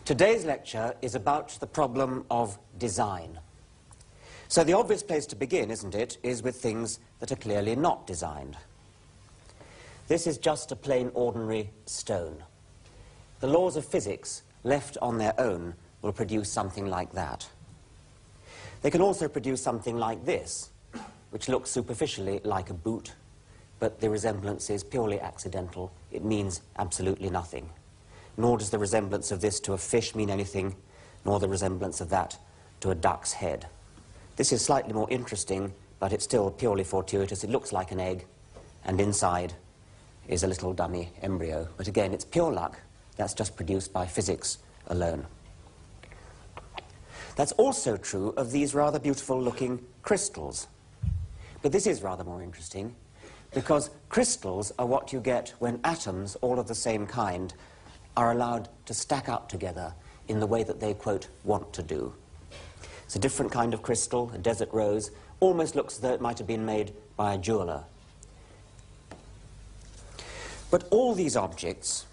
Today's lecture is about the problem of design. So the obvious place to begin, isn't it, is with things that are clearly not designed. This is just a plain ordinary stone. The laws of physics, left on their own, will produce something like that. They can also produce something like this, which looks superficially like a boot, but the resemblance is purely accidental. It means absolutely nothing. Nor does the resemblance of this to a fish mean anything, nor the resemblance of that to a duck's head. This is slightly more interesting, but it's still purely fortuitous. It looks like an egg, and inside is a little dummy embryo. But again, it's pure luck. That's just produced by physics alone. That's also true of these rather beautiful-looking crystals. But this is rather more interesting, because crystals are what you get when atoms, all of the same kind, are allowed to stack up together in the way that they, quote, want to do. It's a different kind of crystal, a desert rose, almost looks as though it might have been made by a jeweler. But all these objects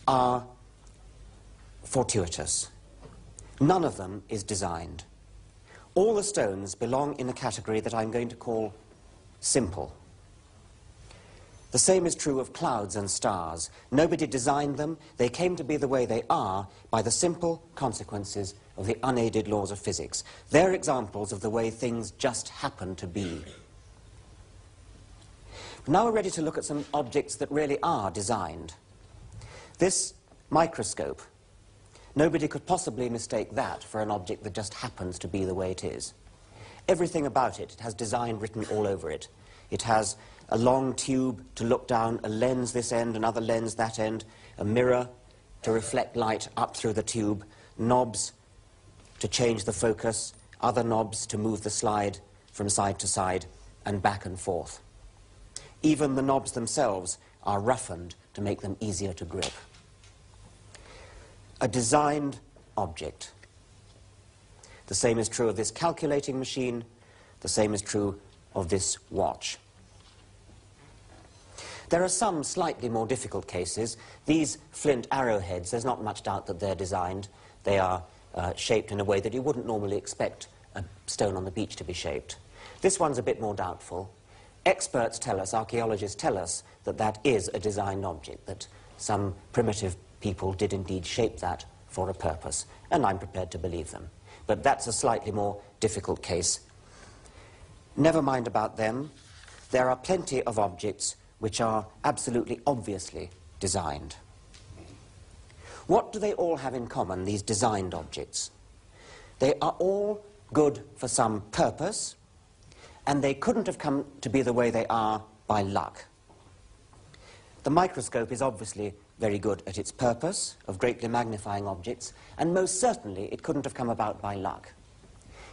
are fortuitous. None of them is designed. All the stones belong in a category that I'm going to call simple. The same is true of clouds and stars. Nobody designed them. They came to be the way they are by the simple consequences of the unaided laws of physics. They're examples of the way things just happen to be. Now we're ready to look at some objects that really are designed. This microscope, nobody could possibly mistake that for an object that just happens to be the way it is. Everything about it has design written all over it. It has a long tube to look down, a lens this end, another lens that end, a mirror to reflect light up through the tube, knobs to change the focus, other knobs to move the slide from side to side and back and forth. Even the knobs themselves are roughened to make them easier to grip. A designed object. The same is true of this calculating machine. The same is true of this watch. There are some slightly more difficult cases. These flint arrowheads, there's not much doubt that they're designed. They are shaped in a way that you wouldn't normally expect a stone on the beach to be shaped. This one's a bit more doubtful. Experts tell us, archaeologists tell us, that that is a designed object, that some primitive people did indeed shape that for a purpose, and I'm prepared to believe them. But that's a slightly more difficult case. Never mind about them. There are plenty of objects which are absolutely obviously designed. What do they all have in common, these designed objects? They are all good for some purpose, and they couldn't have come to be the way they are by luck. The microscope is obviously very good at its purpose of greatly magnifying objects, and most certainly it couldn't have come about by luck.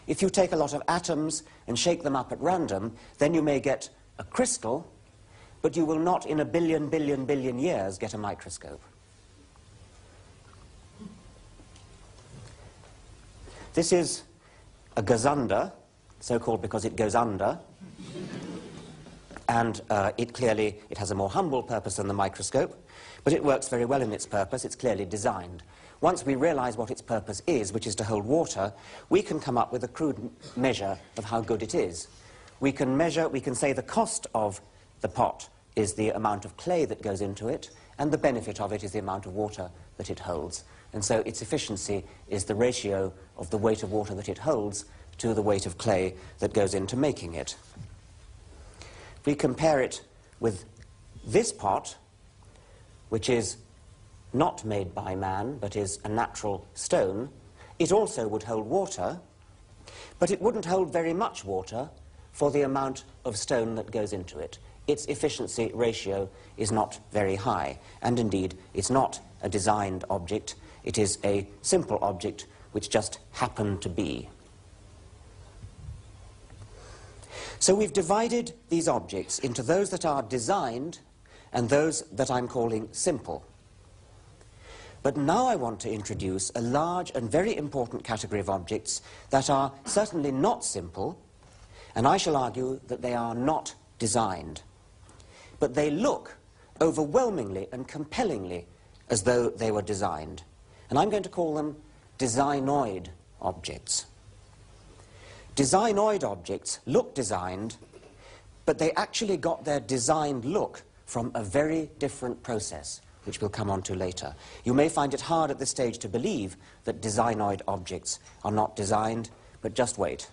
If you take a lot of atoms and shake them up at random, then you may get a crystal, but you will not in a billion years get a microscope. This is a gazunder, so-called because it goes under, and it has a more humble purpose than the microscope, but it works very well in its purpose. It's clearly designed. Once we realize what its purpose is, which is to hold water, we can come up with a crude measure of how good it is. We can say the cost of the pot is the amount of clay that goes into it, and the benefit of it is the amount of water that it holds. And so its efficiency is the ratio of the weight of water that it holds to the weight of clay that goes into making it. If we compare it with this pot, which is not made by man, but is a natural stone, it also would hold water, but it wouldn't hold very much water for the amount of stone that goes into it. Its efficiency ratio is not very high, and indeed it's not a designed object. It is a simple object which just happened to be. So we've divided these objects into those that are designed and those that I'm calling simple. But now I want to introduce a large and very important category of objects that are certainly not simple, and I shall argue that they are not designed. But they look overwhelmingly and compellingly as though they were designed. And I'm going to call them designoid objects. Designoid objects look designed, but they actually got their designed look from a very different process, which we'll come on to later. You may find it hard at this stage to believe that designoid objects are not designed, but just wait.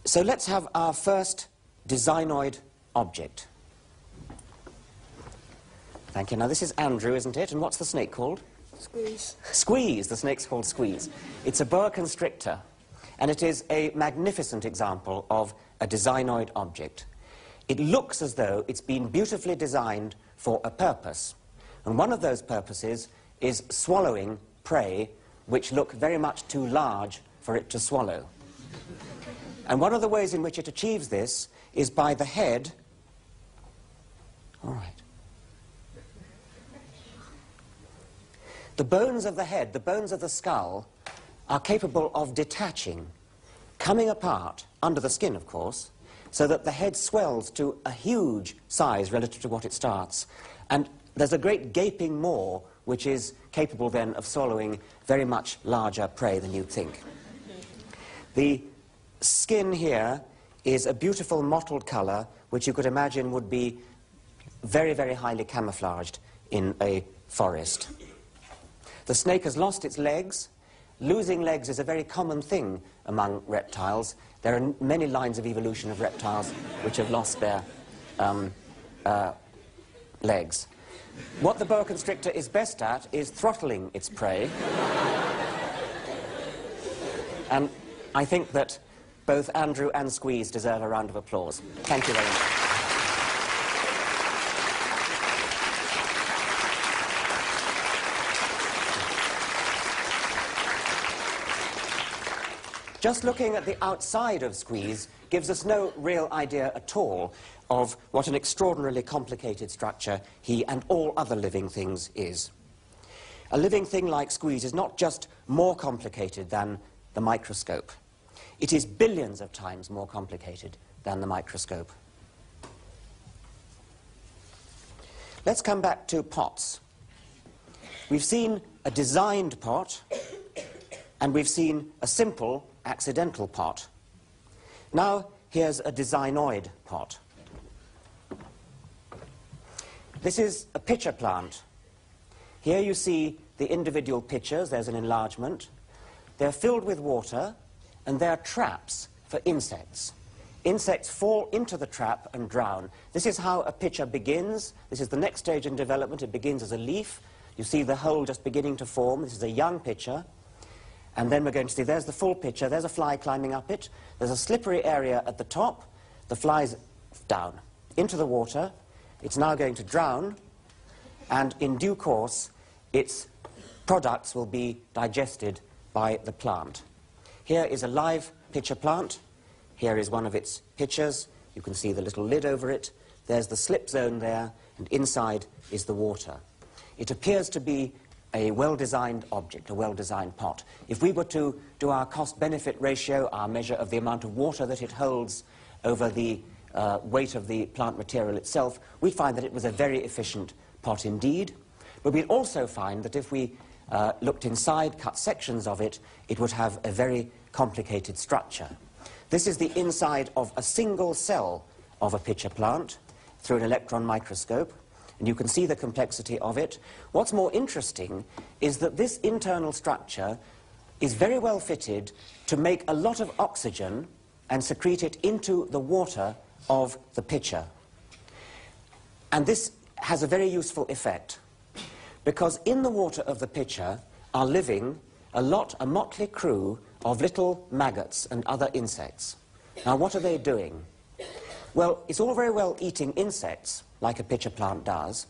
So let's have our first designoid object. Thank you. Now this is Andrew, isn't it? And what's the snake called? Squeeze. Squeeze. The snake's called Squeeze. It's a boa constrictor, and it is a magnificent example of a designoid object. It looks as though it's been beautifully designed for a purpose, and one of those purposes is swallowing prey which look very much too large for it to swallow. And one of the ways in which it achieves this is by the head. All right. The bones of the head, the bones of the skull, are capable of detaching, coming apart, under the skin, of course, so that the head swells to a huge size relative to what it starts. And there's a great gaping maw, which is capable then of swallowing very much larger prey than you'd think. The skin here is a beautiful mottled colour, which you could imagine would be very, very highly camouflaged in a forest. The snake has lost its legs. Losing legs is a very common thing among reptiles. There are many lines of evolution of reptiles which have lost their legs. What the boa constrictor is best at is throttling its prey. And I think that both Andrew and Squeeze deserve a round of applause. Thank you very much. Just looking at the outside of Squeeze gives us no real idea at all of what an extraordinarily complicated structure he and all other living things is. A living thing like Squeeze is not just more complicated than the microscope. It is billions of times more complicated than the microscope. Let's come back to pots. We've seen a designed pot, and we've seen a simple accidental pot. Now, here's a designoid pot. This is a pitcher plant. Here you see the individual pitchers. There's an enlargement. They're filled with water, and they're traps for insects. Insects fall into the trap and drown. This is how a pitcher begins. This is the next stage in development. It begins as a leaf. You see the hole just beginning to form. This is a young pitcher. And then we're going to see, there's the full pitcher, there's a fly climbing up it, there's a slippery area at the top, the fly's down into the water, it's now going to drown, and in due course, its products will be digested by the plant. Here is a live pitcher plant, here is one of its pitchers, you can see the little lid over it, there's the slip zone there, and inside is the water. It appears to be a well-designed object, a well-designed pot. If we were to do our cost-benefit ratio, our measure of the amount of water that it holds over the weight of the plant material itself, we'd find that it was a very efficient pot indeed. But we'd also find that if we looked inside, cut sections of it, it would have a very complicated structure. This is the inside of a single cell of a pitcher plant through an electron microscope. And you can see the complexity of it. What's more interesting is that this internal structure is very well fitted to make a lot of oxygen and secrete it into the water of the pitcher. And this has a very useful effect, because in the water of the pitcher are living a motley crew of little maggots and other insects. Now, what are they doing? Well, it's all very well eating insects, like a pitcher plant does,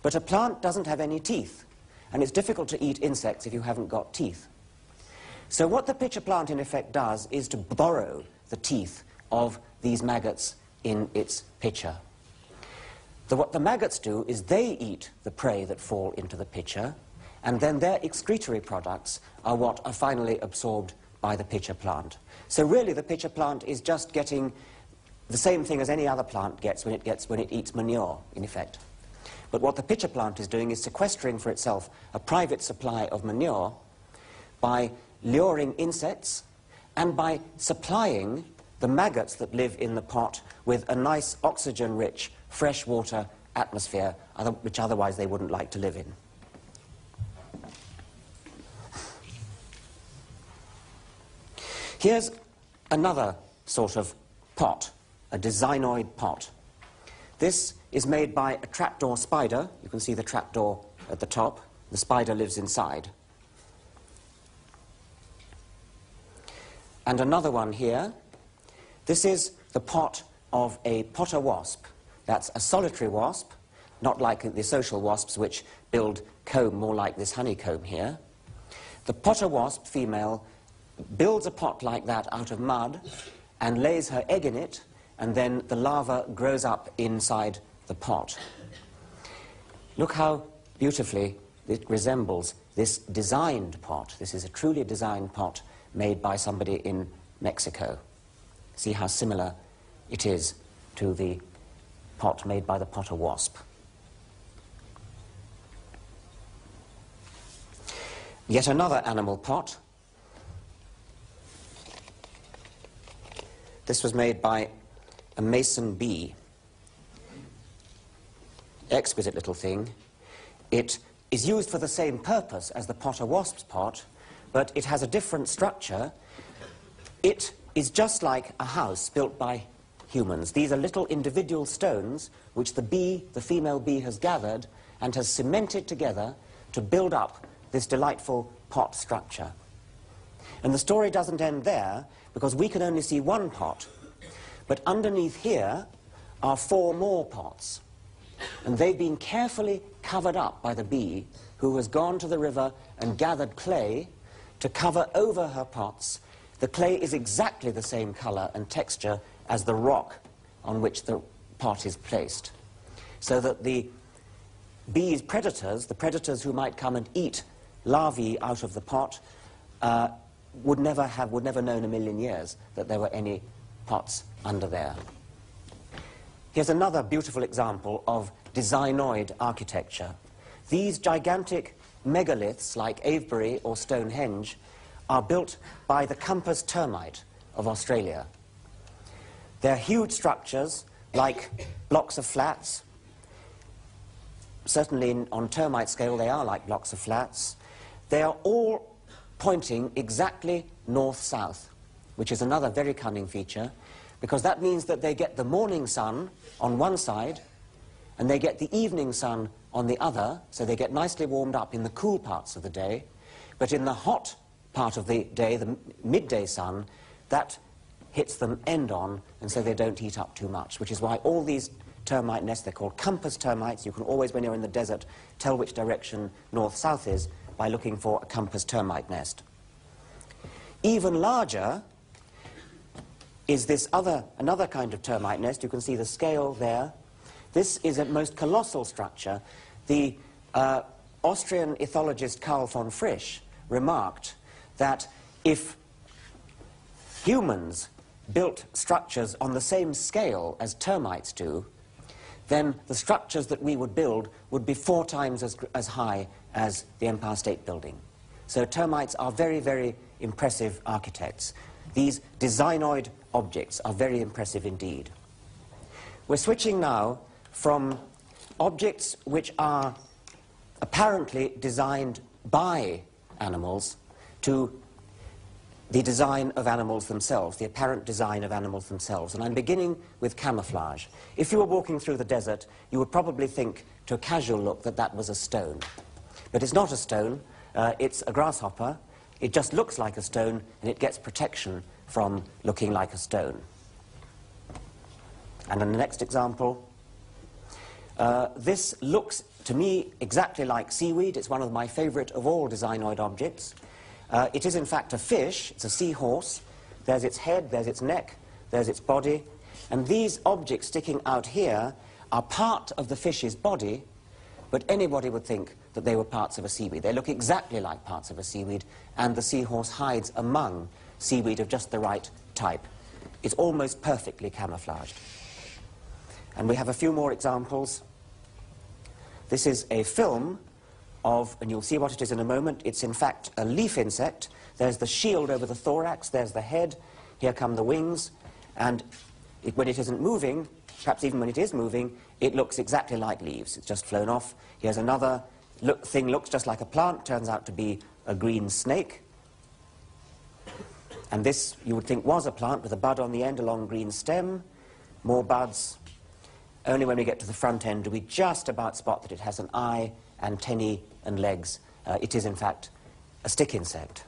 but a plant doesn't have any teeth, and it's difficult to eat insects if you haven't got teeth. So what the pitcher plant in effect does is to borrow the teeth of these maggots in its pitcher. What the maggots do is they eat the prey that fall into the pitcher, and then their excretory products are what are finally absorbed by the pitcher plant. So really the pitcher plant is just getting the same thing as any other plant gets when it eats manure, in effect. But what the pitcher plant is doing is sequestering for itself a private supply of manure by luring insects and by supplying the maggots that live in the pot with a nice oxygen-rich freshwater atmosphere which otherwise they wouldn't like to live in. Here's another sort of pot, a designoid pot. This is made by a trapdoor spider. You can see the trapdoor at the top. The spider lives inside. And another one here. This is the pot of a potter wasp. That's a solitary wasp, not like the social wasps which build comb more like this honeycomb here. The potter wasp female builds a pot like that out of mud and lays her egg in it, and then the larva grows up inside the pot. Look how beautifully it resembles this designed pot. This is a truly designed pot made by somebody in Mexico. See how similar it is to the pot made by the potter wasp. Yet another animal pot. This was made by a mason bee. Exquisite little thing. It is used for the same purpose as the potter wasp's pot, but it has a different structure. It is just like a house built by humans. These are little individual stones which the bee, the female bee, has gathered and has cemented together to build up this delightful pot structure. And the story doesn't end there, because we can only see one pot, but underneath here are 4 more pots, and they've been carefully covered up by the bee, who has gone to the river and gathered clay to cover over her pots. The clay is exactly the same color and texture as the rock on which the pot is placed, so that the bee's predators, the predators who might come and eat larvae out of the pot, would never know in a million years that there were any pots under there. Here's another beautiful example of designoid architecture. These gigantic megaliths, like Avebury or Stonehenge, are built by the Campus termite of Australia. They're huge structures, like blocks of flats. Certainly on termite scale, they are like blocks of flats. They are all pointing exactly north-south, which is another very cunning feature, because that means that they get the morning sun on one side, and they get the evening sun on the other, so they get nicely warmed up in the cool parts of the day. But in the hot part of the day, the midday sun, that hits them end-on, and so they don't heat up too much, which is why all these termite nests, they're called compass termites. You can always, when you're in the desert, tell which direction north-south is by looking for a compass termite nest. Even larger is this another kind of termite nest. You can see the scale there. This is a most colossal structure. The Austrian ethologist Karl von Frisch remarked that if humans built structures on the same scale as termites do, then the structures that we would build would be 4 times as high as the Empire State Building. So termites are very, very impressive architects. These designoid objects are very impressive indeed. We're switching now from objects which are apparently designed by animals to the design of animals themselves, the apparent design of animals themselves. And I'm beginning with camouflage. If you were walking through the desert, you would probably think, to a casual look, that that was a stone. But it's not a stone, it's a grasshopper. It just looks like a stone, and it gets protection from looking like a stone. And in the next example, this looks to me exactly like seaweed. It's one of my favorite of all designoid objects. It is in fact a fish. It's a seahorse. There's its head, there's its neck, there's its body. And these objects sticking out here are part of the fish's body, but anybody would think that they were parts of a seaweed. They look exactly like parts of a seaweed, and the seahorse hides among seaweed of just the right type. It's almost perfectly camouflaged. And we have a few more examples. This is a film of, and you'll see what it is in a moment, it's in fact a leaf insect. There's the shield over the thorax, there's the head, here come the wings, and when it isn't moving, perhaps even when it is moving, it looks exactly like leaves. It's just flown off. Here's another thing, looks just like a plant, turns out to be a green snake. And this, you would think, was a plant with a bud on the end, a long green stem, more buds. Only when we get to the front end do we just about spot that it has an eye, antennae, and legs. It is, in fact, a stick insect.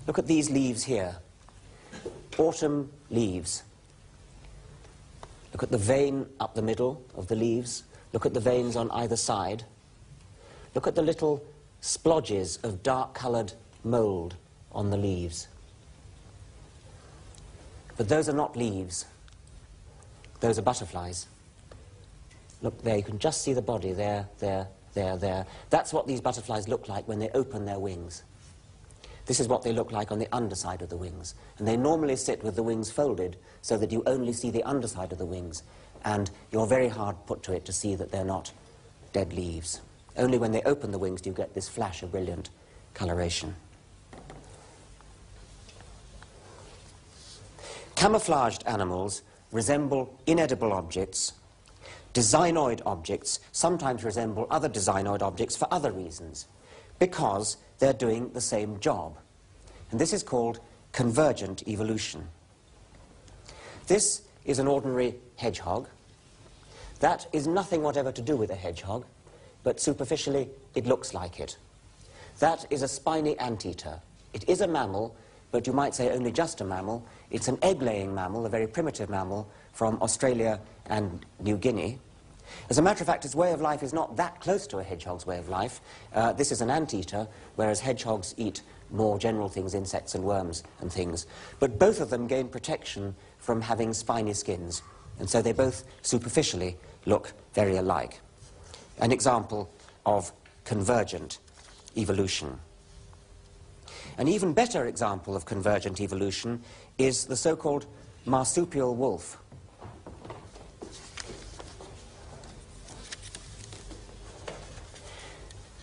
Look at these leaves here. Autumn leaves. Look at the vein up the middle of the leaves. Look at the veins on either side. Look at the little splodges of dark-coloured mould on the leaves. But those are not leaves. Those are butterflies. Look there, you can just see the body there, there, there, there. That's what these butterflies look like when they open their wings. This is what they look like on the underside of the wings. And they normally sit with the wings folded so that you only see the underside of the wings. And you're very hard put to it to see that they're not dead leaves. Only when they open the wings do you get this flash of brilliant coloration. Camouflaged animals resemble inedible objects. Designoid objects sometimes resemble other designoid objects for other reasons, because they're doing the same job. And this is called convergent evolution. This is an ordinary hedgehog. That is nothing whatever to do with a hedgehog, but superficially it looks like it. That is a spiny anteater. It is a mammal, but you might say only just a mammal. It's an egg-laying mammal, a very primitive mammal from Australia and New Guinea. As a matter of fact, its way of life is not that close to a hedgehog's way of life. This is an anteater, whereas hedgehogs eat more general things, insects and worms and things. But both of them gain protection from having spiny skins, and so they both superficially look very alike. An example of convergent evolution. An even better example of convergent evolution is the so-called marsupial wolf.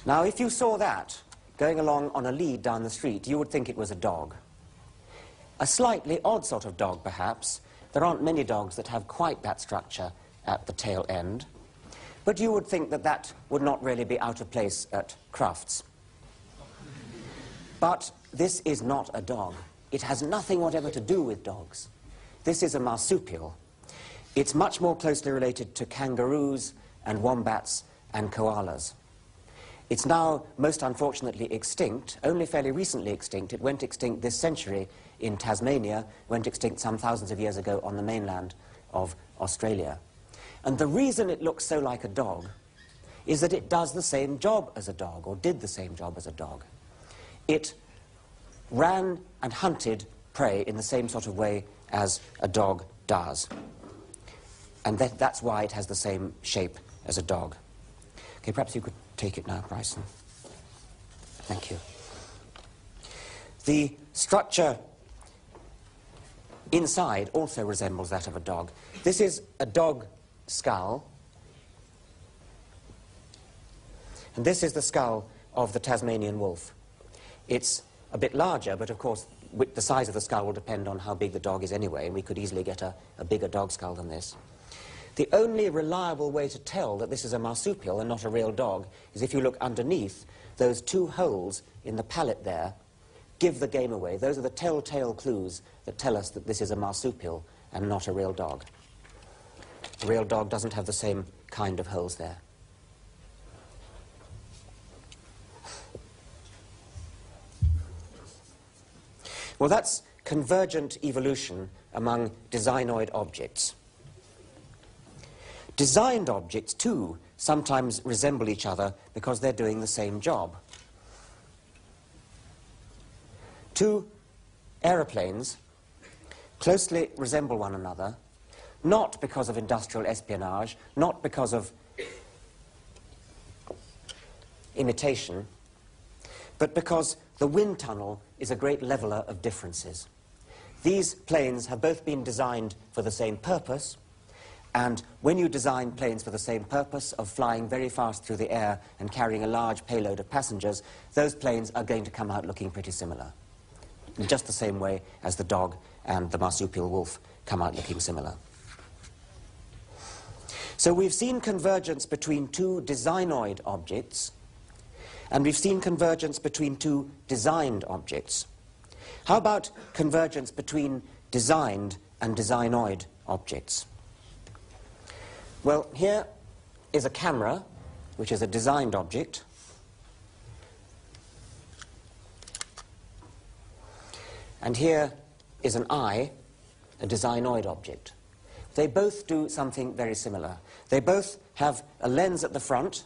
Now, if you saw that going along on a lead down the street, you would think it was a dog. A slightly odd sort of dog, perhaps. There aren't many dogs that have quite that structure at the tail end. But you would think that that would not really be out of place at Crufts. But this is not a dog. It has nothing whatever to do with dogs. This is a marsupial. It's much more closely related to kangaroos and wombats and koalas. It's now, most unfortunately, extinct, only fairly recently extinct. It went extinct this century in Tasmania, went extinct some thousands of years ago on the mainland of Australia. And the reason it looks so like a dog is that it does the same job as a dog, or did the same job as a dog. It ran and hunted prey in the same sort of way as a dog does. And that's why it has the same shape as a dog. Okay, perhaps you could take it now, Bryson. Thank you. The structure inside also resembles that of a dog. This is a dog skull. And this is the skull of the Tasmanian wolf. It's a bit larger, but of course the size of the skull will depend on how big the dog is anyway, and we could easily get a bigger dog skull than this. The only reliable way to tell that this is a marsupial and not a real dog is if you look underneath. Those two holes in the palate there give the game away. Those are the telltale clues that tell us that this is a marsupial and not a real dog. A real dog doesn't have the same kind of holes there. Well, that's convergent evolution among designoid objects. Designed objects, too, sometimes resemble each other because they're doing the same job. Two aeroplanes closely resemble one another, not because of industrial espionage, not because of imitation, but because the wind tunnel is a great leveler of differences. These planes have both been designed for the same purpose, And when you design planes for the same purpose of flying very fast through the air and carrying a large payload of passengers, those planes are going to come out looking pretty similar. In just the same way as the dog and the marsupial wolf come out looking similar. So we've seen convergence between two designoid objects, and we've seen convergence between two designed objects. How about convergence between designed and designoid objects? Well, here is a camera, which is a designed object. And here is an eye, a designoid object. They both do something very similar. They both have a lens at the front,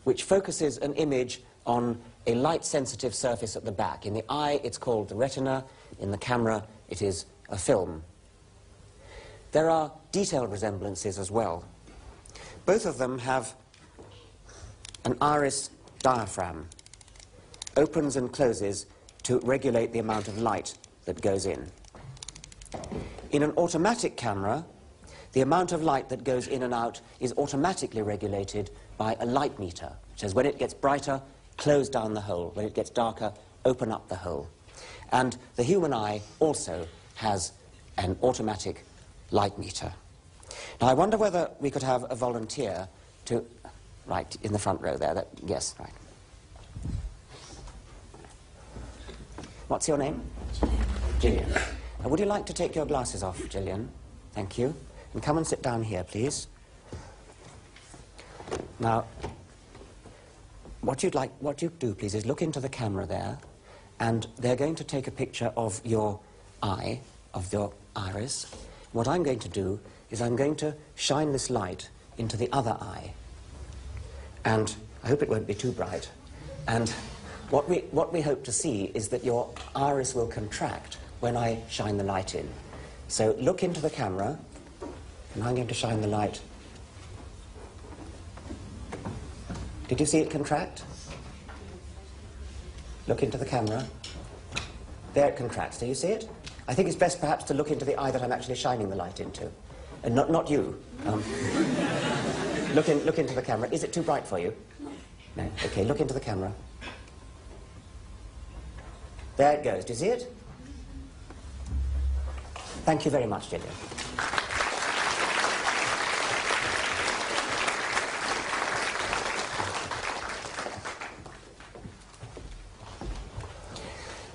which focuses an image on a light-sensitive surface at the back. In the eye, it's called the retina. In the camera, it is a film. There are detailed resemblances as well. Both of them have an iris diaphragm, opens and closes to regulate the amount of light that goes in. In an automatic camera, the amount of light that goes in and out is automatically regulated by a light meter. It says when it gets brighter, close down the hole. When it gets darker, open up the hole. And the human eye also has an automatic light meter. Now, I wonder whether we could have a volunteer to... Right, in the front row there. Yes, right. What's your name? Gillian. Would you like to take your glasses off, Gillian? Thank you. And come and sit down here, please. Now, what you do, please, is look into the camera there, and they're going to take a picture of your eye, of your iris. What I'm going to do is I'm going to shine this light into the other eye. And I hope it won't be too bright. And what we hope to see is that your iris will contract when I shine the light in. So look into the camera, and I'm going to shine the light. Did you see it contract? Look into the camera. There it contracts. Do you see it? I think it's best perhaps to look into the eye that I'm actually shining the light into. And not you. Look into the camera. Is it too bright for you? No. Okay, look into the camera. There it goes. Do you see it? Thank you very much, Gillian.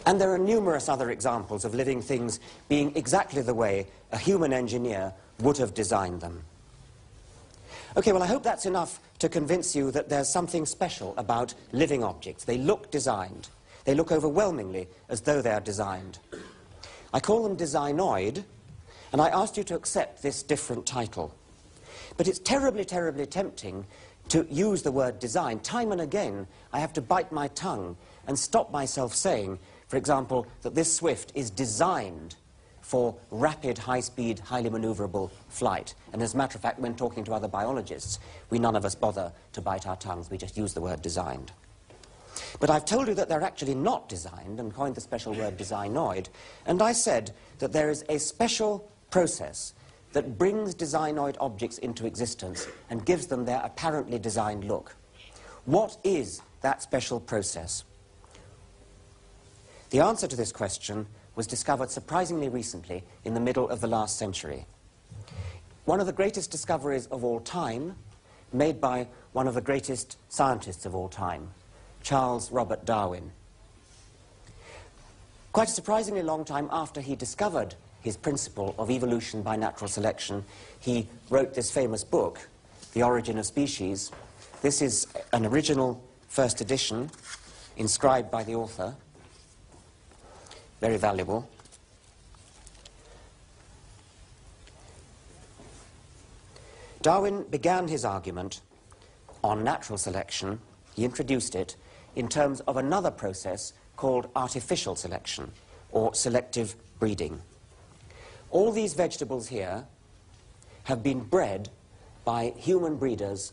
And there are numerous other examples of living things being exactly the way a human engineer would have designed them. Okay, well, I hope that's enough to convince you that there's something special about living objects. They look designed. They look overwhelmingly as though they are designed. I call them designoid, and I asked you to accept this different title. But it's terribly, terribly tempting to use the word design. Time and again, I have to bite my tongue and stop myself saying, for example, that this Swift is designed for rapid, high-speed, highly maneuverable flight. And as a matter of fact, when talking to other biologists, none of us bother to bite our tongues. We just use the word designed. But I've told you that they're actually not designed, and coined the special word designoid. And I said that there is a special process that brings designoid objects into existence and gives them their apparently designed look. What is that special process? The answer to this question was discovered surprisingly recently in the middle of the last century. One of the greatest discoveries of all time, made by one of the greatest scientists of all time, Charles Robert Darwin. Quite a surprisingly long time after he discovered his principle of evolution by natural selection, he wrote this famous book, The Origin of Species. This is an original first edition, inscribed by the author. Very valuable. Darwin began his argument on natural selection. He introduced it in terms of another process called artificial selection, or selective breeding. All these vegetables here have been bred by human breeders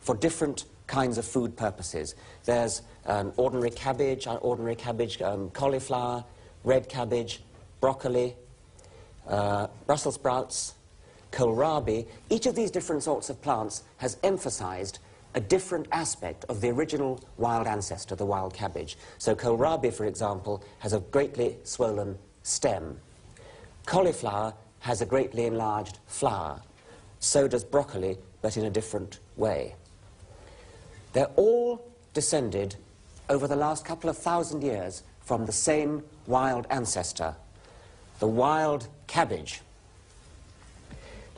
for different kinds of food purposes. There's ordinary cabbage, cauliflower, red cabbage, broccoli, Brussels sprouts, kohlrabi. Each of these different sorts of plants has emphasized a different aspect of the original wild ancestor, the wild cabbage. So kohlrabi, for example, has a greatly swollen stem. Cauliflower has a greatly enlarged flower. So does broccoli, but in a different way. They're all descended over the last couple of thousand years from the same wild ancestor, the wild cabbage.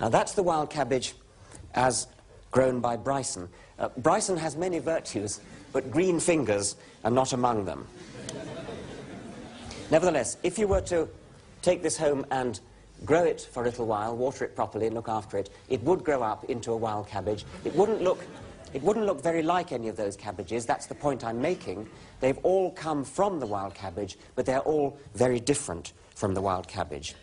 Now that's the wild cabbage as grown by Bryson. Bryson has many virtues, but green fingers are not among them. Nevertheless, if you were to take this home and grow it for a little while, water it properly and look after it, it would grow up into a wild cabbage. It wouldn't look very like any of those cabbages. That's the point I'm making. They've all come from the wild cabbage, but they're all very different from the wild cabbage.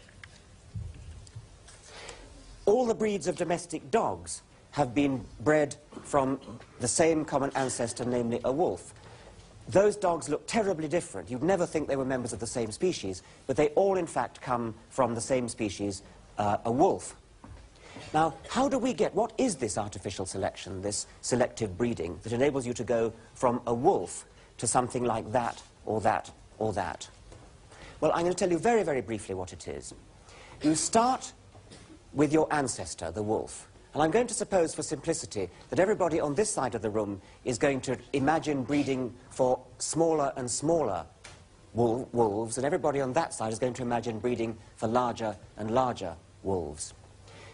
All the breeds of domestic dogs have been bred from the same common ancestor, namely a wolf. Those dogs look terribly different. You'd never think they were members of the same species, but they all, in fact, come from the same species, a wolf. Now, how do we get, what is this artificial selection, this selective breeding, that enables you to go from a wolf to something like that, or that, or that? Well, I'm going to tell you very, very briefly what it is. You start with your ancestor, the wolf. And I'm going to suppose, for simplicity, that everybody on this side of the room is going to imagine breeding for smaller and smaller wolves, and everybody on that side is going to imagine breeding for larger and larger wolves.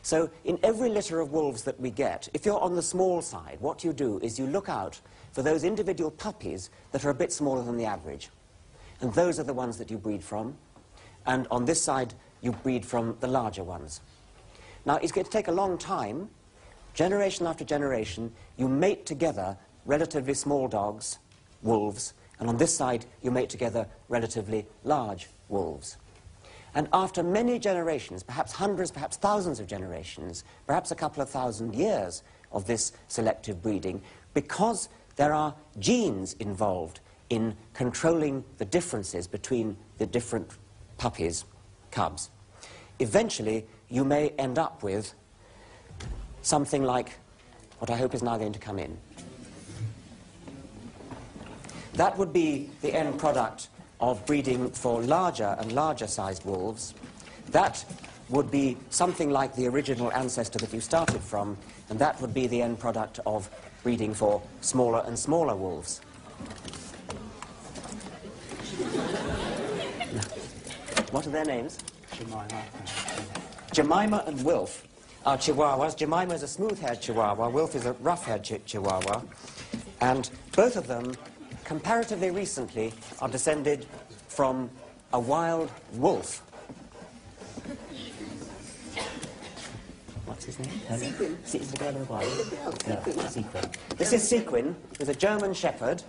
So in every litter of wolves that we get, if you're on the small side, what you do is you look out for those individual puppies that are a bit smaller than the average. And those are the ones that you breed from. And on this side, you breed from the larger ones. Now, it's going to take a long time. Generation after generation, you mate together relatively small dogs, wolves, and on this side, you mate together relatively large wolves. And after many generations, perhaps hundreds, perhaps thousands of generations, perhaps a couple of thousand years of this selective breeding, because there are genes involved in controlling the differences between the different puppies, cubs, eventually you may end up with something like what I hope is now going to come in. That would be the end product of breeding for larger and larger sized wolves. That would be something like the original ancestor that you started from, and that would be the end product of breeding for smaller and smaller wolves. What are their names? Jemima and Wilf are Chihuahuas. Jemima is a smooth-haired Chihuahua. Wilf is a rough-haired Chihuahua. And both of them, comparatively recently, are descended from a wild wolf. What's his name? Sequin. This is Sequin, who's a German Shepherd.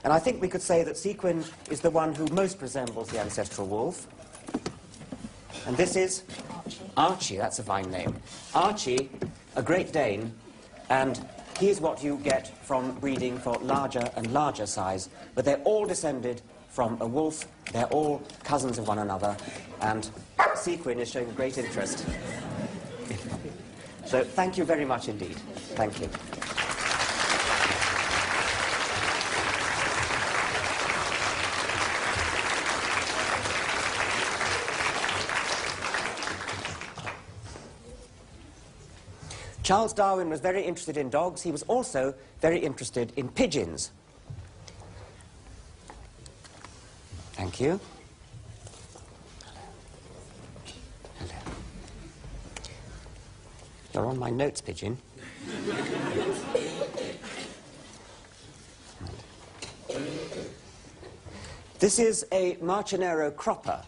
And I think we could say that Sequin is the one who most resembles the ancestral wolf. And this is Archie, that's a fine name. Archie, a Great Dane, and he's what you get from breeding for larger and larger size. But they're all descended from a wolf, they're all cousins of one another, and Sequin is showing great interest. So thank you very much indeed. Thank you. Charles Darwin was very interested in dogs. He was also very interested in pigeons. Thank you. Hello. You're on my notes, pigeon. This is a Marcinero cropper.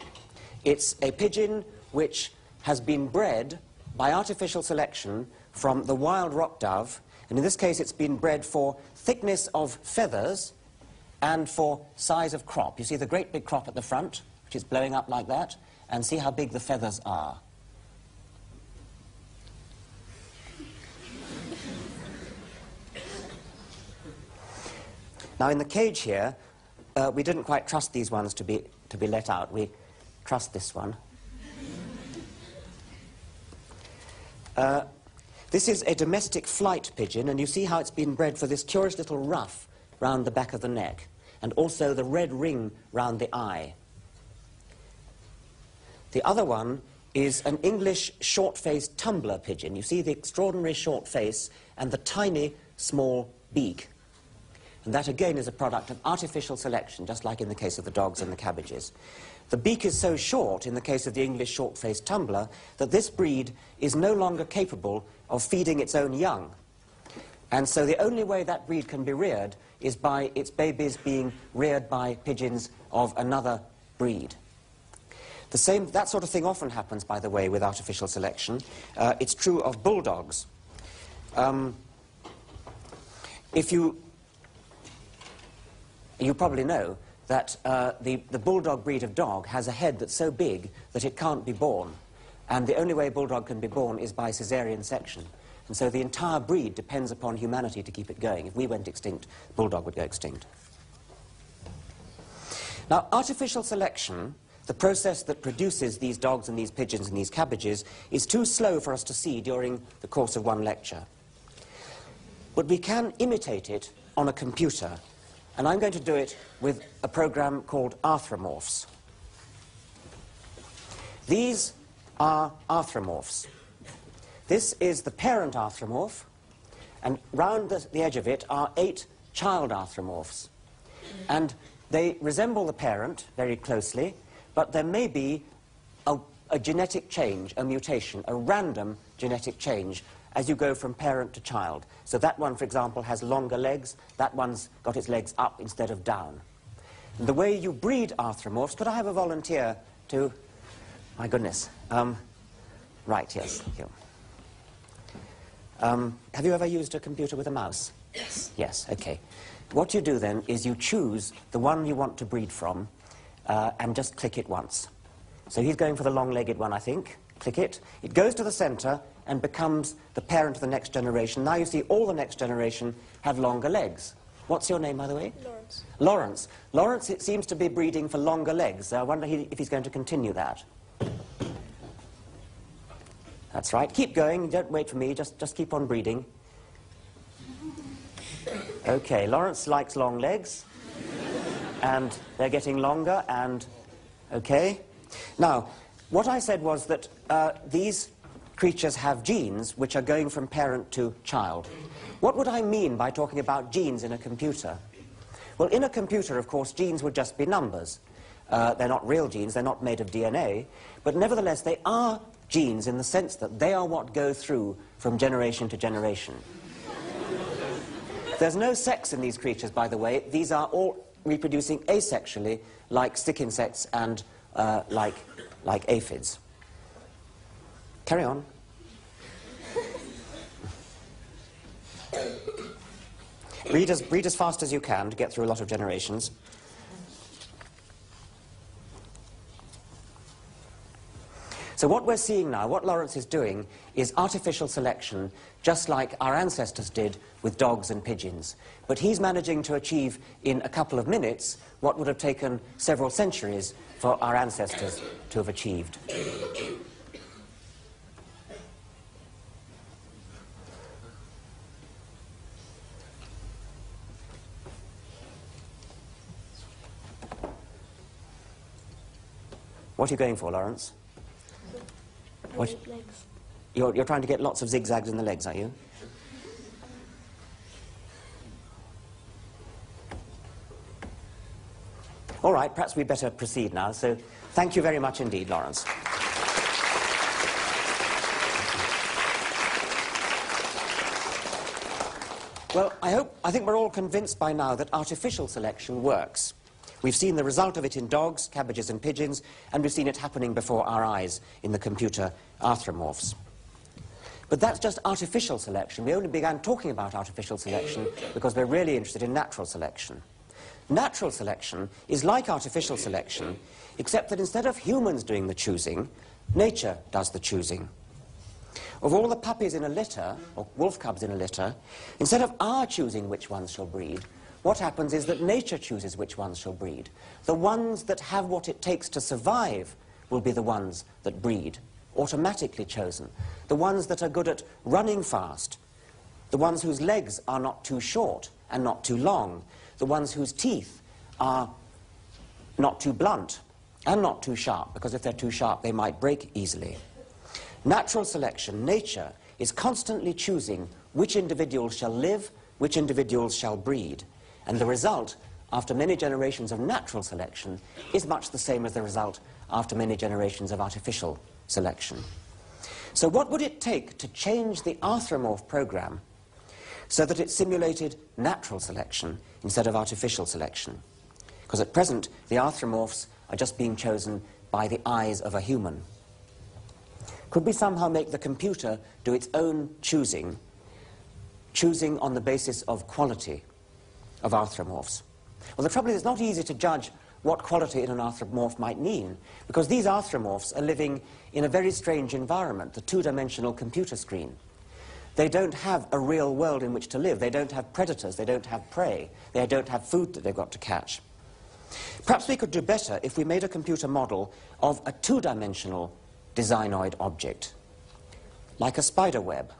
It's a pigeon which has been bred by artificial selection from the wild rock dove, and in this case it's been bred for thickness of feathers and for size of crop. You see the great big crop at the front, which is blowing up like that, and see how big the feathers are. Now in the cage here, we didn't quite trust these ones to be let out. We trust this one. This is a domestic flight pigeon, and you see how it's been bred for this curious little ruff round the back of the neck, and also the red ring round the eye. The other one is an English short-faced tumbler pigeon. You see the extraordinary short face and the tiny, small beak. And that, again, is a product of artificial selection, just like in the case of the dogs and the cabbages. The beak is so short, in the case of the English short-faced tumbler, that this breed is no longer capable of feeding its own young. And so the only way that breed can be reared is by its babies being reared by pigeons of another breed. That sort of thing often happens, by the way, with artificial selection. It's true of bulldogs. You probably know that the bulldog breed of dog has a head that's so big that it can't be born. And the only way a bulldog can be born is by caesarean section. And so the entire breed depends upon humanity to keep it going. If we went extinct, the bulldog would go extinct. Now, artificial selection, the process that produces these dogs and these pigeons and these cabbages, is too slow for us to see during the course of one lecture. But we can imitate it on a computer. And I'm going to do it with a program called Arthropomorphs. These are arthropomorphs. This is the parent arthropomorph, and round the edge of it are 8 child arthropomorphs. And they resemble the parent very closely, but there may be a genetic change, a mutation, a random genetic change as you go from parent to child. So that one, for example, has longer legs. That one's got its legs up instead of down. And the way you breed arthropomorphs, could I have a volunteer to... My goodness. Right, yes, thank you. Have you ever used a computer with a mouse? Yes. Yes, okay. What you do then is you choose the one you want to breed from and just click it once. So he's going for the long-legged one, I think. Click it. It goes to the center and becomes the parent of the next generation. Now you see all the next generation have longer legs. What's your name, by the way? Lawrence. Lawrence. Lawrence, it seems to be breeding for longer legs. I wonder if he's going to continue that. That's right. Keep going. Don't wait for me. Just keep on breeding. Okay, Lawrence likes long legs. And they're getting longer and... Okay. Now, what I said was that these creatures have genes which are going from parent to child. What would I mean by talking about genes in a computer? Well, in a computer, of course, genes would just be numbers. They're not real genes, they're not made of DNA, but nevertheless they are genes in the sense that they are what go through from generation to generation. There's no sex in these creatures, by the way. These are all reproducing asexually, like stick insects and like aphids. Carry on. Breed as fast as you can to get through a lot of generations. So what we're seeing now, what Lawrence is doing, is artificial selection, just like our ancestors did with dogs and pigeons. But he's managing to achieve in a couple of minutes what would have taken several centuries for our ancestors to have achieved. What are you going for, Lawrence? Legs. You're trying to get lots of zigzags in the legs, are you? All right, perhaps we'd better proceed now. So thank you very much indeed, Lawrence. Well, I think we're all convinced by now that artificial selection works. We've seen the result of it in dogs, cabbages and pigeons, and we've seen it happening before our eyes in the computer arthropomorphs. But that's just artificial selection. We only began talking about artificial selection because we're really interested in natural selection. Natural selection is like artificial selection, except that instead of humans doing the choosing, nature does the choosing. Of all the puppies in a litter, or wolf cubs in a litter, instead of our choosing which ones shall breed, what happens is that nature chooses which ones shall breed. The ones that have what it takes to survive will be the ones that breed. automatically chosen, the ones that are good at running fast, the ones whose legs are not too short and not too long, the ones whose teeth are not too blunt and not too sharp, because if they're too sharp they might break easily. Natural selection, nature, is constantly choosing which individuals shall live, which individuals shall breed, and the result, after many generations of natural selection, is much the same as the result after many generations of artificial selection. So what would it take to change the arthromorph program so that it simulated natural selection instead of artificial selection? Because at present, the arthromorphs are just being chosen by the eyes of a human. Could we somehow make the computer do its own choosing on the basis of quality of arthromorphs? Well, the trouble is it's not easy to judge what quality in an arthromorph might mean, because these arthromorphs are living in a very strange environment, the two-dimensional computer screen. They don't have a real world in which to live. They don't have predators. They don't have prey. They don't have food that they've got to catch. Perhaps we could do better if we made a computer model of a two-dimensional designoid object, like a spider web.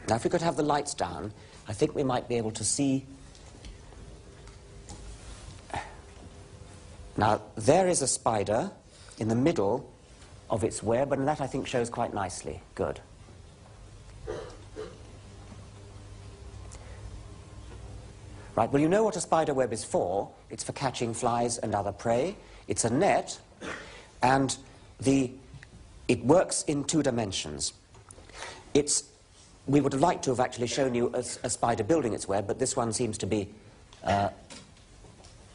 Now, if we could have the lights down, I think we might be able to see. Now, there is a spider in the middle of its web, and that, I think, shows quite nicely. Good. Right, well, you know what a spider web is for. It's for catching flies and other prey. It's a net, and it works in two dimensions. We would have liked to have actually shown you a spider building its web, but this one seems to be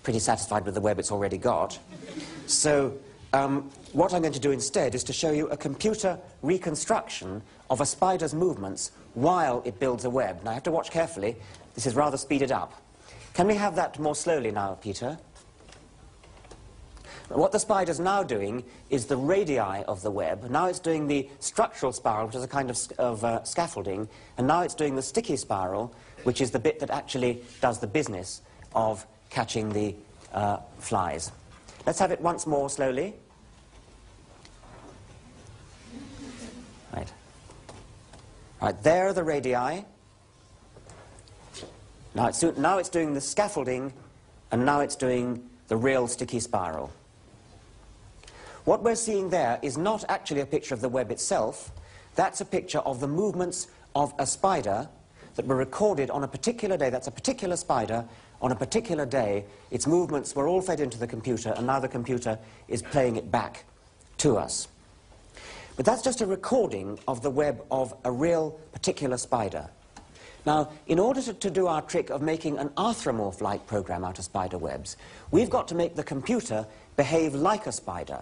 pretty satisfied with the web it's already got. So what I'm going to do instead is to show you a computer reconstruction of a spider's movements while it builds a web. Now, I have to watch carefully. This is rather speeded up. Can we have that more slowly now, Peter? What the spider's now doing is the radii of the web. Now it's doing the structural spiral, which is a kind of scaffolding, and now it's doing the sticky spiral, which is the bit that actually does the business of catching the flies. Let's have it once more slowly. Right. Right, there are the radii. Now it's doing the scaffolding, and now it's doing the real sticky spiral. What we're seeing there is not actually a picture of the web itself. That's a picture of the movements of a spider that were recorded on a particular day. That's a particular spider on a particular day. Its movements were all fed into the computer, and now the computer is playing it back to us. But that's just a recording of the web of a real particular spider. Now, in order to do our trick of making an arthromorph-like program out of spider webs, we've got to make the computer behave like a spider.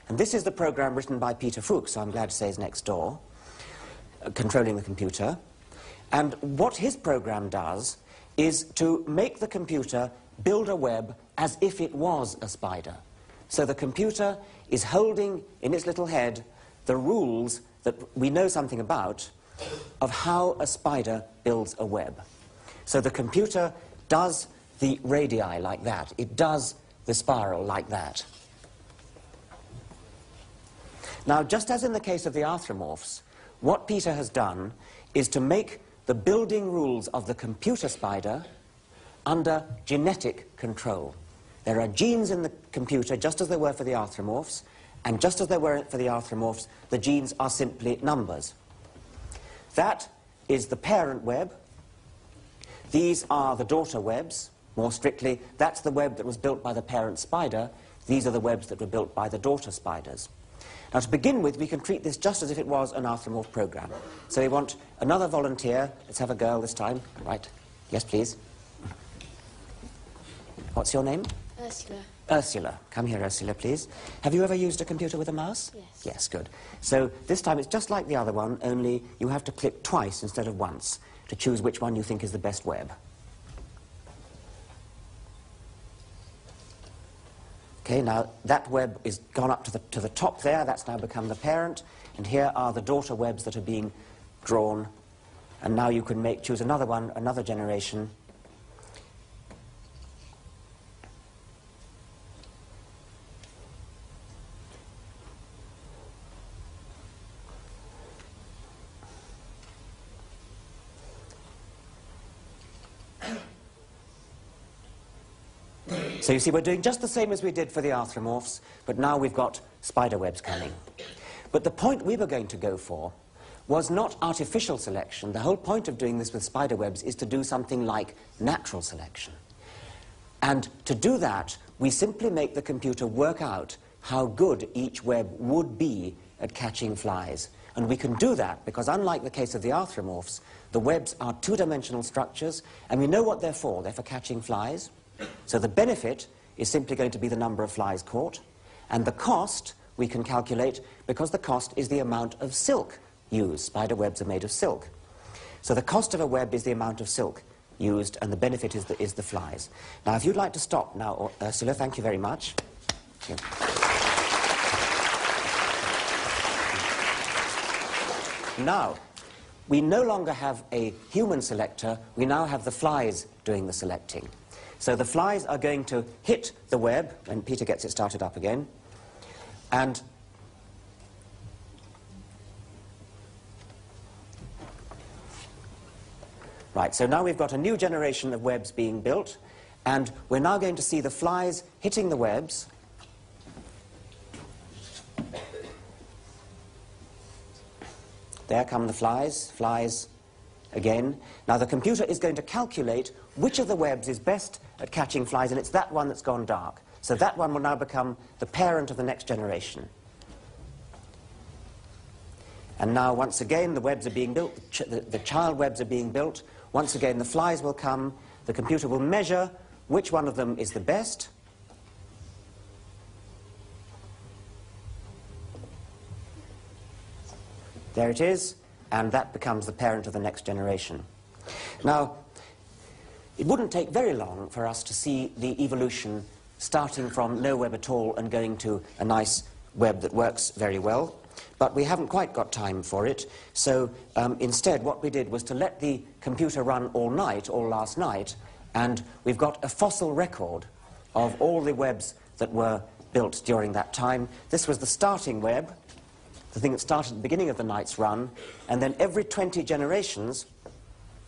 And this is the program written by Peter Fuchs, so I'm glad to say is next door, controlling the computer. And what his program does is to make the computer build a web as if it was a spider. So the computer is holding in its little head the rules that we know something about of how a spider builds a web. So the computer does the radii like that. It does the spiral like that. Now, just as in the case of the arthromorphs, what Peter has done is to make the building rules of the computer spider under genetic control. There are genes in the computer just as there were for the arthromorphs, and just as there were for the arthromorphs, the genes are simply numbers. That is the parent web. These are the daughter webs. More strictly, that's the web that was built by the parent spider. These are the webs that were built by the daughter spiders. Now, to begin with, we can treat this just as if it was an arthromorph program. So we want another volunteer. Let's have a girl this time. Right. Yes, please. What's your name? Ursula. Ursula. Come here, Ursula, please. Have you ever used a computer with a mouse? Yes. Yes, good. So this time it's just like the other one, only you have to click twice instead of once to choose which one you think is the best web. Okay, now that web is gone up to the top there. That's now become the parent. And here are the daughter webs that are being drawn. And now you can choose another one, another generation. So you see, we're doing just the same as we did for the arthropomorphs, but now we've got spider webs coming. But the point we were going to go for was not artificial selection. The whole point of doing this with spider webs is to do something like natural selection. And to do that, we simply make the computer work out how good each web would be at catching flies. And we can do that because, unlike the case of the arthropomorphs, the webs are two-dimensional structures, and we know what they're for. They're for catching flies. So the benefit is simply going to be the number of flies caught, and the cost we can calculate because the cost is the amount of silk used. Spider webs are made of silk. So the cost of a web is the amount of silk used, and the benefit is the flies. Now, if you'd like to stop now, Ursula, thank you very much. Thank you. Now, we no longer have a human selector, we now have the flies doing the selecting. So the flies are going to hit the web, and Peter gets it started up again, and right, so now we've got a new generation of webs being built, and we're now going to see the flies hitting the webs. There come the flies again. Now the computer is going to calculate which of the webs is best at catching flies, and it's that one that's gone dark. So that one will now become the parent of the next generation. And now once again the webs are being built, the child webs are being built. Once again the flies will come, the computer will measure which one of them is the best. There it is, and that becomes the parent of the next generation. Now, it wouldn't take very long for us to see the evolution starting from no web at all and going to a nice web that works very well. But we haven't quite got time for it, so instead what we did was to let the computer run all night, all last night, and we've got a fossil record of all the webs that were built during that time. This was the starting web, the thing that started at the beginning of the night's run, and then every 20 generations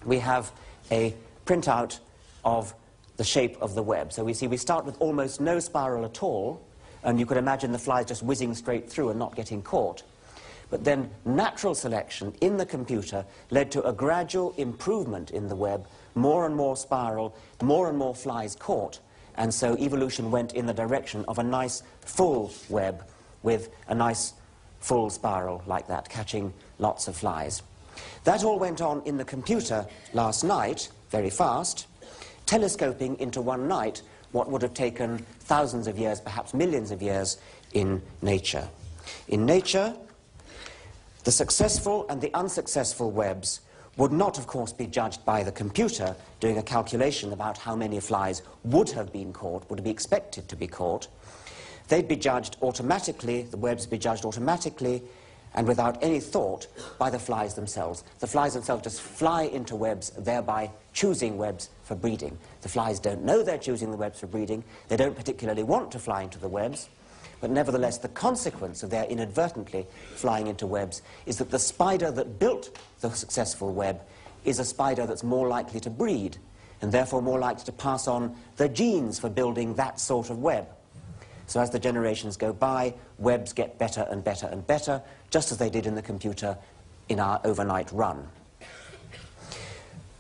we have a printout of the shape of the web. So we see we start with almost no spiral at all, and you could imagine the flies just whizzing straight through and not getting caught. But then natural selection in the computer led to a gradual improvement in the web, more and more spiral, more and more flies caught, and so evolution went in the direction of a nice full web with a nice full spiral like that, catching lots of flies. That all went on in the computer last night, very fast, telescoping into one night what would have taken thousands of years, perhaps millions of years, in nature. In nature, the successful and the unsuccessful webs would not, of course, be judged by the computer doing a calculation about how many flies would have been caught, would be expected to be caught. They'd be judged automatically, the webs would be judged automatically, and without any thought, by the flies themselves. The flies themselves just fly into webs, thereby choosing webs for breeding. The flies don't know they're choosing the webs for breeding. They don't particularly want to fly into the webs, but nevertheless the consequence of their inadvertently flying into webs is that the spider that built the successful web is a spider that's more likely to breed, and therefore more likely to pass on the genes for building that sort of web. So as the generations go by, webs get better and better and better, just as they did in the computer in our overnight run.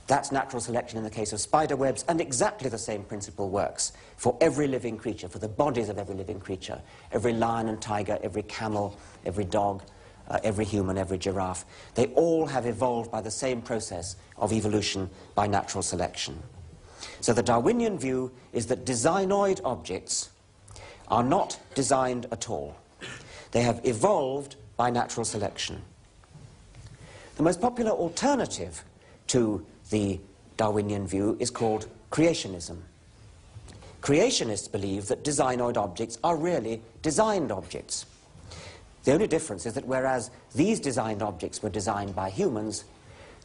That's natural selection in the case of spider webs, and exactly the same principle works for every living creature, for the bodies of every living creature. Every lion and tiger, every camel, every dog, every human, every giraffe. They all have evolved by the same process of evolution by natural selection. So the Darwinian view is that designoid objects are not designed at all. They have evolved by natural selection. The most popular alternative to the Darwinian view is called creationism. Creationists believe that designoid objects are really designed objects. The only difference is that whereas these designed objects were designed by humans,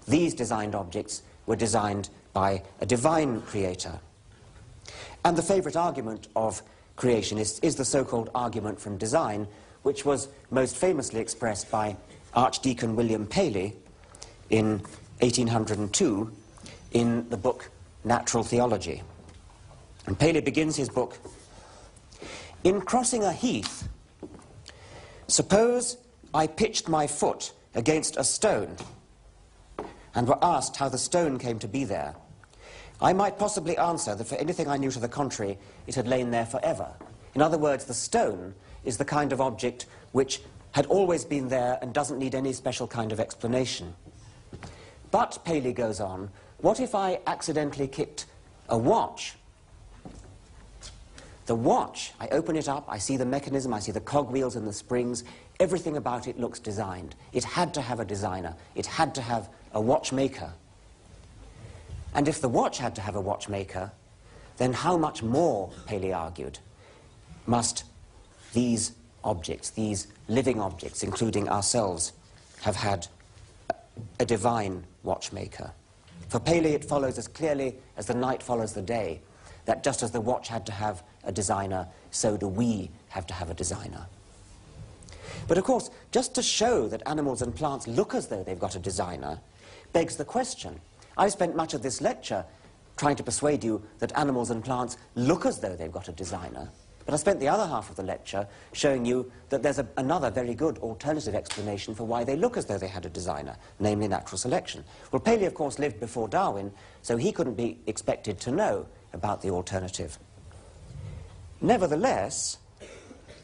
these designed objects were designed by a divine creator. And the favorite argument of creationists is the so-called argument from design, which was most famously expressed by Archdeacon William Paley in 1802 in the book Natural Theology. And Paley begins his book, "In crossing a heath, suppose I pitched my foot against a stone and were asked how the stone came to be there. I might possibly answer that for anything I knew to the contrary, it had lain there forever." In other words, the stone is the kind of object which had always been there and doesn't need any special kind of explanation. But, Paley goes on, what if I accidentally kicked a watch? The watch, I open it up, I see the mechanism, I see the cogwheels and the springs, everything about it looks designed. It had to have a designer. It had to have a watchmaker. And if the watch had to have a watchmaker, then how much more, Paley argued, must these objects, these living objects, including ourselves, have had a divine watchmaker? For Paley, it follows as clearly as the night follows the day, that just as the watch had to have a designer, so do we have to have a designer. But of course, just to show that animals and plants look as though they've got a designer begs the question. I've spent much of this lecture trying to persuade you that animals and plants look as though they've got a designer, but I spent the other half of the lecture showing you that there's another very good alternative explanation for why they look as though they had a designer, namely natural selection. Well, Paley, of course, lived before Darwin, so he couldn't be expected to know about the alternative. Nevertheless,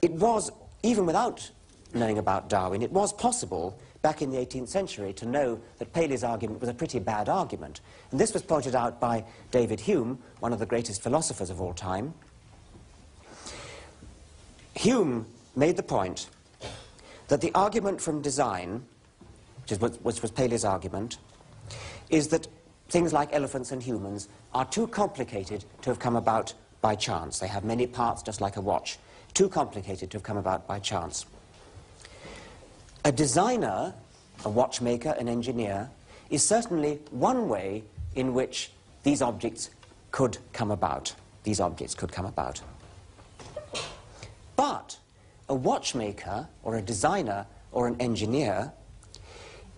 it was, even without knowing about Darwin, it was possible back in the 18th century to know that Paley's argument was a pretty bad argument. And this was pointed out by David Hume, one of the greatest philosophers of all time. Hume made the point that the argument from design, which was Paley's argument, is that things like elephants and humans are too complicated to have come about by chance. They have many parts, just like a watch. Too complicated to have come about by chance. A designer, a watchmaker, an engineer, is certainly one way in which these objects could come about. These objects could come about. But a watchmaker, or a designer, or an engineer,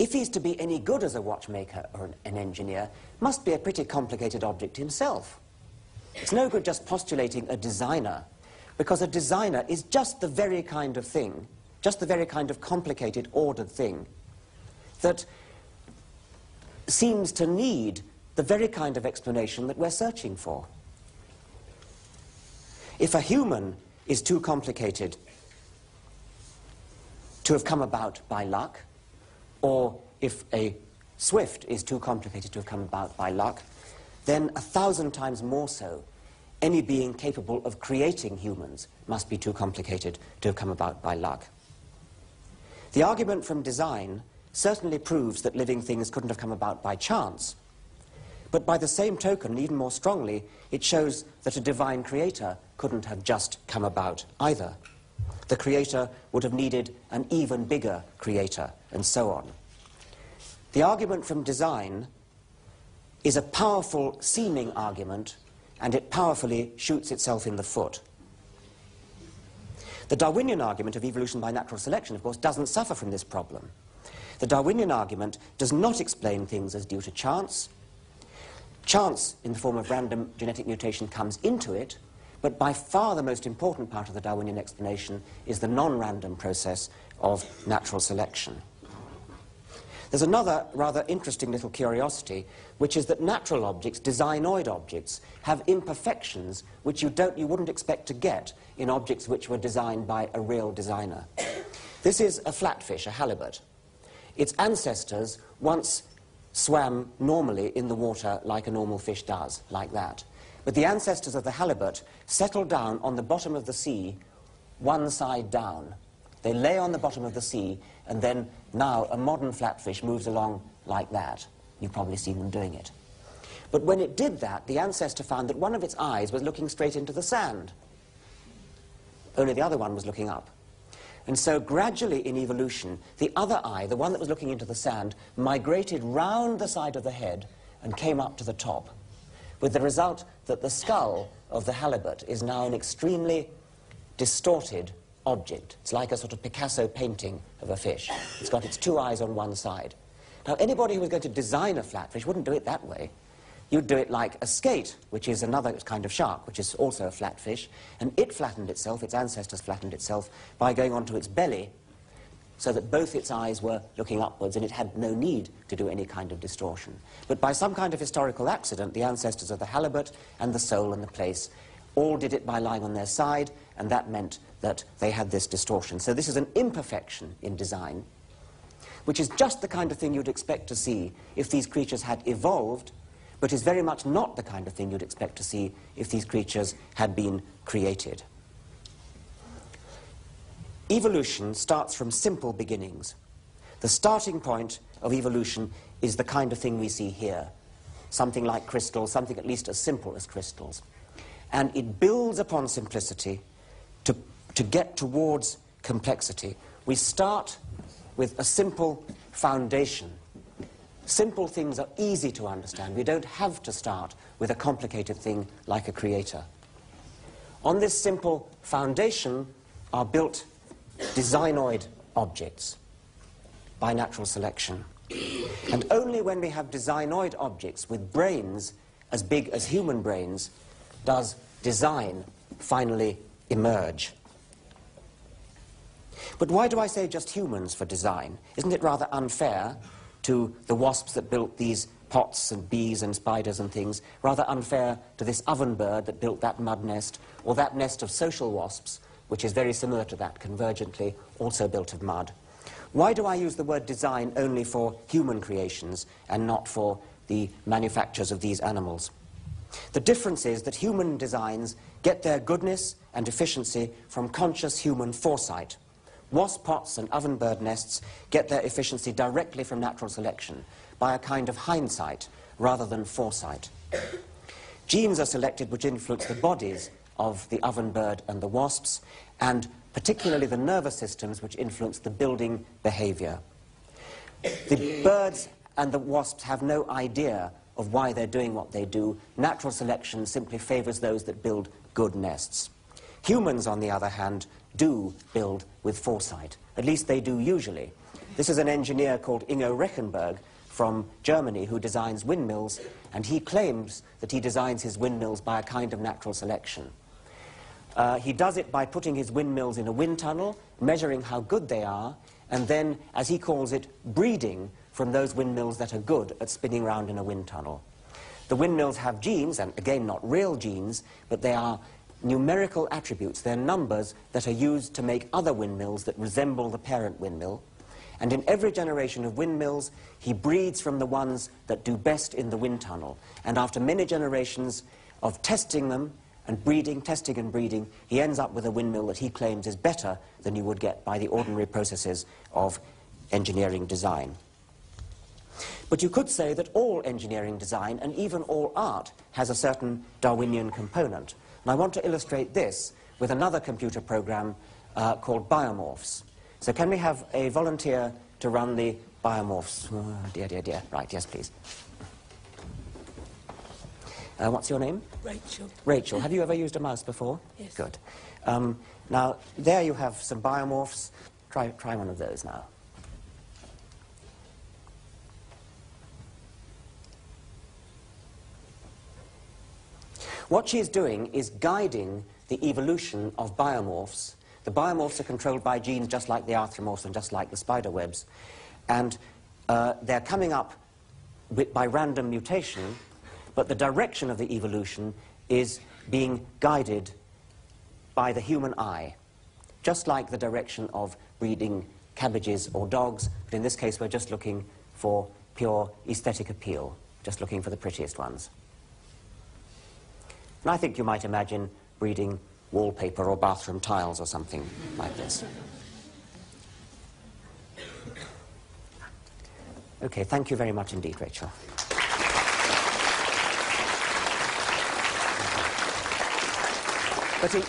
if he's to be any good as a watchmaker or an engineer, must be a pretty complicated object himself. It's no good just postulating a designer, because a designer is just the very kind of thing, just the very kind of complicated, ordered thing that seems to need the very kind of explanation that we're searching for. If a human is too complicated to have come about by luck, or if a swift is too complicated to have come about by luck, then 1,000 times more so, any being capable of creating humans must be too complicated to have come about by luck. The argument from design certainly proves that living things couldn't have come about by chance, but by the same token, and even more strongly, it shows that a divine creator couldn't have just come about either. The creator would have needed an even bigger creator, and so on. The argument from design is a powerful seeming argument, and it powerfully shoots itself in the foot. The Darwinian argument of evolution by natural selection, of course, doesn't suffer from this problem. The Darwinian argument does not explain things as due to chance. Chance, in the form of random genetic mutation, comes into it, but by far the most important part of the Darwinian explanation is the non-random process of natural selection. There's another rather interesting little curiosity, which is that natural objects, designoid objects, have imperfections which you wouldn't expect to get in objects which were designed by a real designer. This is a flatfish, a halibut. Its ancestors once swam normally in the water like a normal fish does, like that. But the ancestors of the halibut settled down on the bottom of the sea, one side down. They lay on the bottom of the sea, and then now a modern flatfish moves along like that. You've probably seen them doing it. But when it did that, the ancestor found that one of its eyes was looking straight into the sand. Only the other one was looking up. And so gradually in evolution, the other eye, the one that was looking into the sand, migrated round the side of the head and came up to the top, with the result that the skull of the halibut is now an extremely distorted object. It's like a sort of Picasso painting of a fish. It's got its two eyes on one side. Now, anybody who was going to design a flatfish wouldn't do it that way. you'd do it like a skate, which is another kind of shark, which is also a flatfish, and it flattened itself, its ancestors flattened itself, by going onto its belly, so that both its eyes were looking upwards, and it had no need to do any kind of distortion. But by some kind of historical accident, the ancestors of the halibut and the sole and the plaice all did it by lying on their side, and that meant that they had this distortion. So this is an imperfection in design, which is just the kind of thing you'd expect to see if these creatures had evolved, but is very much not the kind of thing you'd expect to see if these creatures had been created. Evolution starts from simple beginnings. The starting point of evolution is the kind of thing we see here, something like crystals, something at least as simple as crystals. And it builds upon simplicity to get towards complexity. We start with a simple foundation. Simple things are easy to understand. We don't have to start with a complicated thing like a creator. On this simple foundation are built designoid objects by natural selection. And only when we have designoid objects with brains as big as human brains does design finally emerge. But why do I say just humans for design? Isn't it rather unfair to the wasps that built these pots and bees and spiders and things, rather unfair to this oven bird that built that mud nest, or that nest of social wasps, which is very similar to that convergently, also built of mud? Why do I use the word design only for human creations and not for the manufactures of these animals? The difference is that human designs get their goodness and efficiency from conscious human foresight. Wasp pots and oven bird nests get their efficiency directly from natural selection, by a kind of hindsight rather than foresight. Genes are selected which influence the bodies of the oven bird and the wasps, and particularly the nervous systems which influence the building behavior. The birds and the wasps have no idea of why they're doing what they do. Natural selection simply favors those that build good nests. Humans, on the other hand, do build with foresight. At least they do usually. This is an engineer called Ingo Rechenberg from Germany who designs windmills, and he claims that he designs his windmills by a kind of natural selection. He does it by putting his windmills in a wind tunnel, measuring how good they are, and then, as he calls it, breeding from those windmills that are good at spinning round in a wind tunnel. The windmills have genes, and again not real genes, but they are numerical attributes. They're numbers that are used to make other windmills that resemble the parent windmill. And in every generation of windmills, he breeds from the ones that do best in the wind tunnel. And after many generations of testing them and breeding, testing and breeding, he ends up with a windmill that he claims is better than you would get by the ordinary processes of engineering design. But you could say that all engineering design, and even all art, has a certain Darwinian component. And I want to illustrate this with another computer program called Biomorphs. So can we have a volunteer to run the Biomorphs? Oh, dear, dear, dear. Right, yes, please. What's your name? Rachel. Rachel. Have you ever used a mouse before? Yes. Good. Now, there you have some biomorphs. Try one of those now. What she's doing is guiding the evolution of biomorphs. The biomorphs are controlled by genes just like the arthropomorphs and just like the spider webs. And they're coming up by random mutation, but the direction of the evolution is being guided by the human eye, just like the direction of breeding cabbages or dogs, but in this case we're just looking for pure aesthetic appeal, just looking for the prettiest ones. And I think you might imagine breeding wallpaper or bathroom tiles or something like this. Okay, thank you very much indeed, Rachel. But in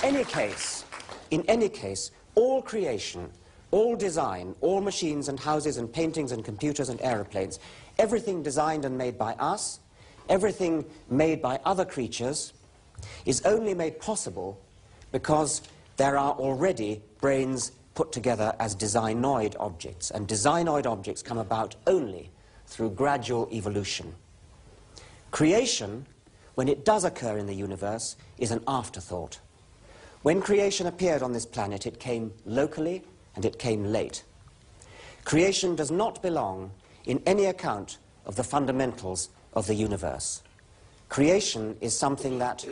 any case, all creation, all design, all machines and houses and paintings and computers and aeroplanes, everything designed and made by us, everything made by other creatures, is only made possible because there are already brains put together as designoid objects, and designoid objects come about only through gradual evolution. Creation, when it does occur in the universe, is an afterthought. When creation appeared on this planet, it came locally and it came late. Creation does not belong in any account of the fundamentals of the universe. Creation is something that,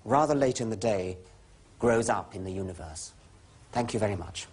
rather late in the day, grows up in the universe. Thank you very much.